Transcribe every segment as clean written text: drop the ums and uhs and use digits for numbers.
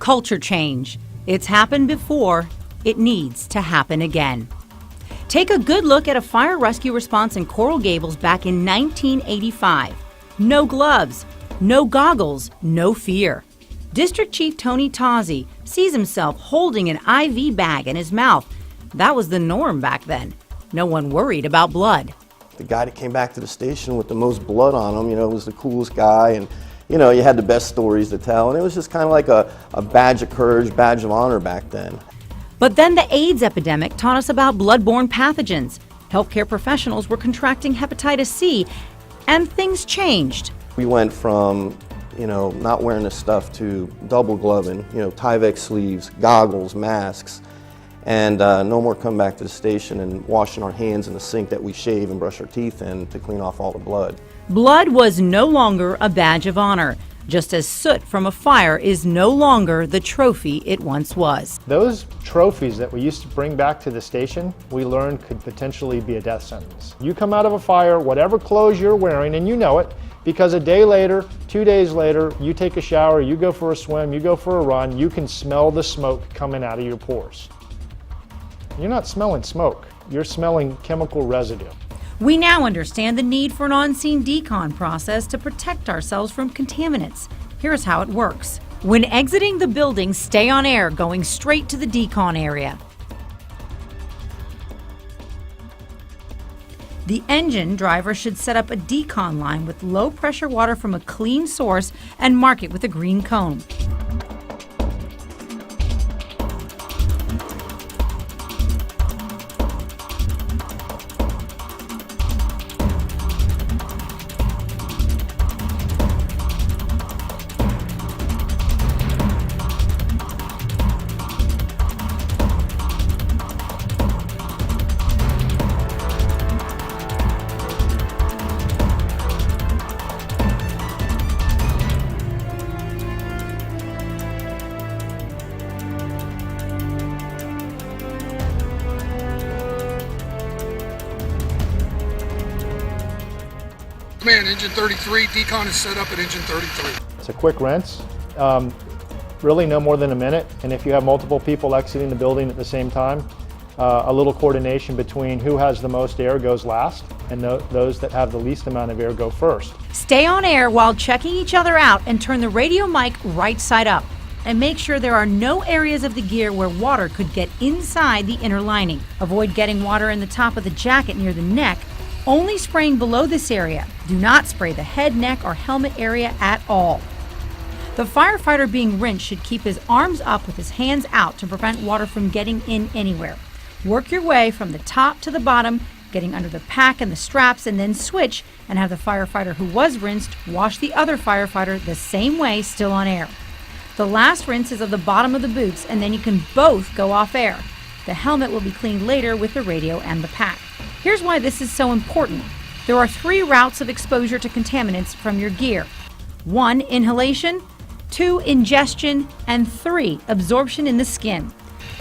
Culture change. It's happened before. It needs to happen again. Take a good look at a fire rescue response in Coral Gables back in 1985. No gloves, no goggles, no fear. District Chief Tony Tozzi sees himself holding an IV bag in his mouth. That was the norm back then. No one worried about blood. The guy that came back to the station with the most blood on him, was the coolest guy, and you had the best stories to tell, and it was just kind of like a badge of courage, badge of honor back then. But then the AIDS epidemic taught us about bloodborne pathogens. Healthcare professionals were contracting hepatitis C, and things changed. We went from, not wearing this stuff to double gloving, Tyvek sleeves, goggles, masks, and no more coming back to the station and washing our hands in the sink that we shave and brush our teeth in to clean off all the blood. Blood was no longer a badge of honor, just as soot from a fire is no longer the trophy it once was. Those trophies that we used to bring back to the station, we learned could potentially be a death sentence. You come out of a fire, whatever clothes you're wearing, and you know it, because a day later, 2 days later, you take a shower, you go for a swim, you go for a run, you can smell the smoke coming out of your pores. You're not smelling smoke, you're smelling chemical residue. We now understand the need for an on-scene decon process to protect ourselves from contaminants. Here's how it works. When exiting the building, stay on air, going straight to the decon area. The engine driver should set up a decon line with low pressure water from a clean source and mark it with a green cone. Man, engine 33, decon is set up at engine 33. It's a quick rinse, really no more than a minute, and if you have multiple people exiting the building at the same time, a little coordination between who has the most air goes last, and those that have the least amount of air go first. Stay on air while checking each other out and turn the radio mic right side up. And make sure there are no areas of the gear where water could get inside the inner lining. Avoid getting water in the top of the jacket near the neck, only spraying below this area. Do not spray the head, neck, or helmet area at all. The firefighter being rinsed should keep his arms up with his hands out to prevent water from getting in anywhere. Work your way from the top to the bottom, getting under the pack and the straps, and then switch and have the firefighter who was rinsed wash the other firefighter the same way, still on air. The last rinse is of the bottom of the boots, and then you can both go off air. The helmet will be cleaned later with the radio and the pack. Here's why this is so important. There are 3 routes of exposure to contaminants from your gear. 1, inhalation, 2, ingestion, and 3, absorption in the skin.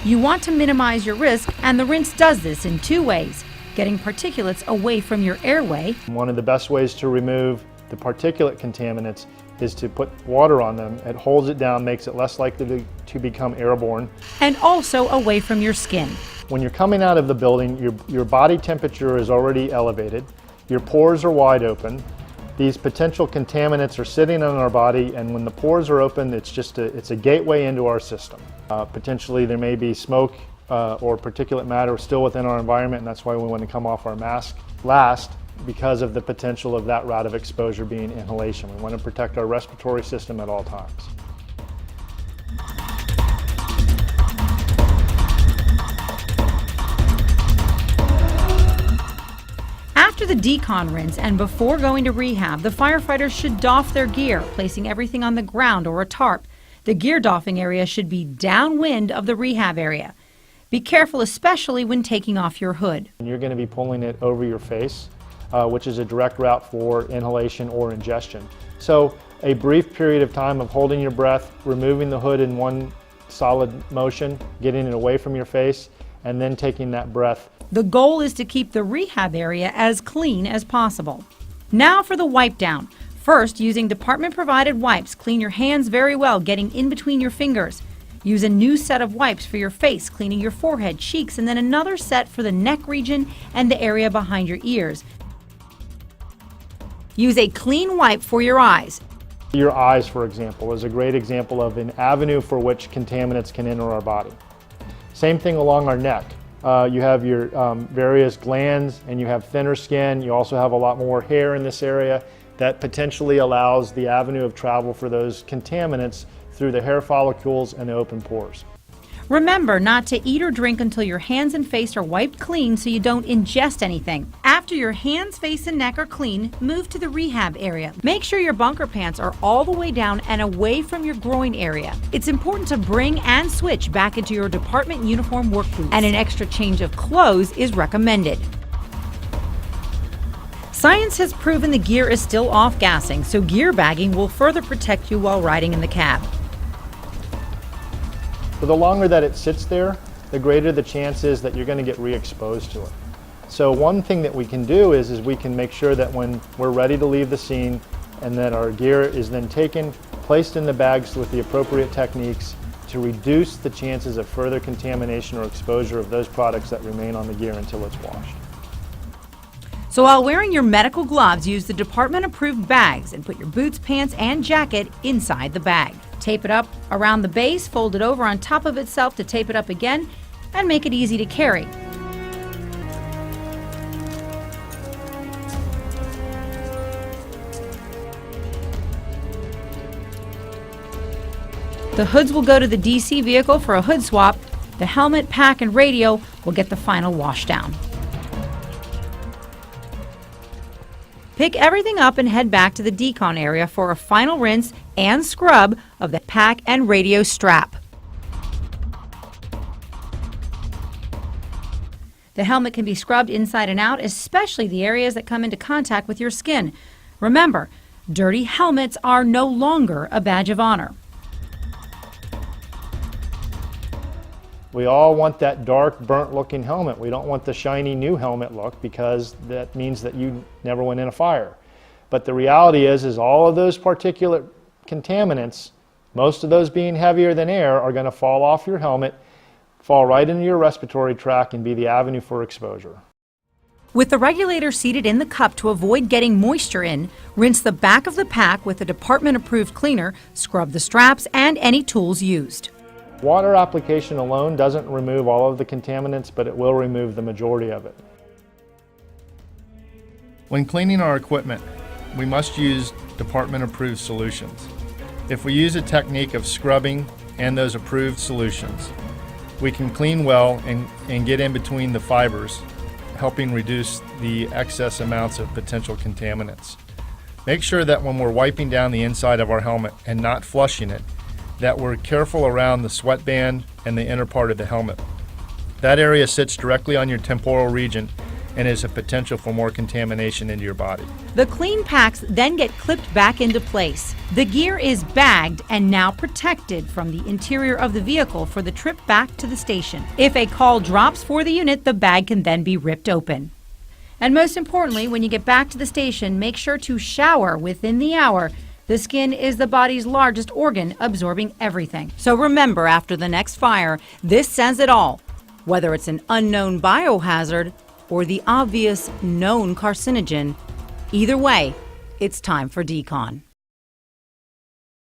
You want to minimize your risk, and the rinse does this in 2 ways. Getting particulates away from your airway. One of the best ways to remove the particulate contaminants is to put water on them. It holds it down, makes it less likely to become airborne. And also away from your skin. When you're coming out of the building, your body temperature is already elevated. Your pores are wide open. These potential contaminants are sitting on our body, and when the pores are open, it's a gateway into our system. Potentially there may be smoke or particulate matter still within our environment, and that's why we want to come off our mask last, because of the potential of that route of exposure being inhalation. We want to protect our respiratory system at all times. After the decon rinse and before going to rehab, the firefighters should doff their gear, placing everything on the ground or a tarp. The gear doffing area should be downwind of the rehab area. Be careful, especially when taking off your hood. You're going to be pulling it over your face, which is a direct route for inhalation or ingestion. So a brief period of time of holding your breath, removing the hood in one solid motion, getting it away from your face, and then taking that breath. The goal is to keep the rehab area as clean as possible. Now for the wipe down. First, using department-provided wipes, clean your hands very well, getting in between your fingers. Use a new set of wipes for your face, cleaning your forehead, cheeks, and then another set for the neck region and the area behind your ears. Use a clean wipe for your eyes. Your eyes, for example, is a great example of an avenue for which contaminants can enter our body. Same thing along our neck. You have your various glands and you have thinner skin. You also have a lot more hair in this area that potentially allows the avenue of travel for those contaminants through the hair follicles and the open pores. Remember not to eat or drink until your hands and face are wiped clean so you don't ingest anything. After your hands, face, and neck are clean, move to the rehab area. Make sure your bunker pants are all the way down and away from your groin area. It's important to bring and switch back into your department uniform work boots, and an extra change of clothes is recommended. Science has proven the gear is still off-gassing, so gear bagging will further protect you while riding in the cab. So the longer that it sits there, the greater the chance is that you're going to get re-exposed to it. So one thing that we can do is we can make sure that when we're ready to leave the scene and that our gear is then taken, placed in the bags with the appropriate techniques to reduce the chances of further contamination or exposure of those products that remain on the gear until it's washed. So while wearing your medical gloves, use the department-approved bags and put your boots, pants, and jacket inside the bag. Tape it up around the base, fold it over on top of itself to tape it up again, and make it easy to carry. The hoods will go to the DC vehicle for a hood swap. The helmet, pack, and radio will get the final wash down. Pick everything up and head back to the Decon area for a final rinse and scrub of the pack and radio strap. The helmet can be scrubbed inside and out, especially the areas that come into contact with your skin. Remember, dirty helmets are no longer a badge of honor. We all want that dark, burnt-looking helmet. We don't want the shiny new helmet look because that means that you never went in a fire. But the reality is all of those particulate contaminants, most of those being heavier than air, are going to fall off your helmet, fall right into your respiratory tract, and be the avenue for exposure. With the regulator seated in the cup to avoid getting moisture in, rinse the back of the pack with a department-approved cleaner, scrub the straps and any tools used. Water application alone doesn't remove all of the contaminants, but it will remove the majority of it. When cleaning our equipment, we must use department-approved solutions. If we use a technique of scrubbing and those approved solutions, we can clean well and get in between the fibers, helping reduce the excess amounts of potential contaminants. Make sure that when we're wiping down the inside of our helmet and not flushing it, that we're careful around the sweatband and the inner part of the helmet. That area sits directly on your temporal region and is a potential for more contamination into your body. The clean packs then get clipped back into place. The gear is bagged and now protected from the interior of the vehicle for the trip back to the station. If a call drops for the unit, the bag can then be ripped open. And most importantly, when you get back to the station, make sure to shower within the hour. The skin is the body's largest organ, absorbing everything. So remember, after the next fire, this says it all. Whether it's an unknown biohazard or the obvious known carcinogen, either way, it's time for Decon.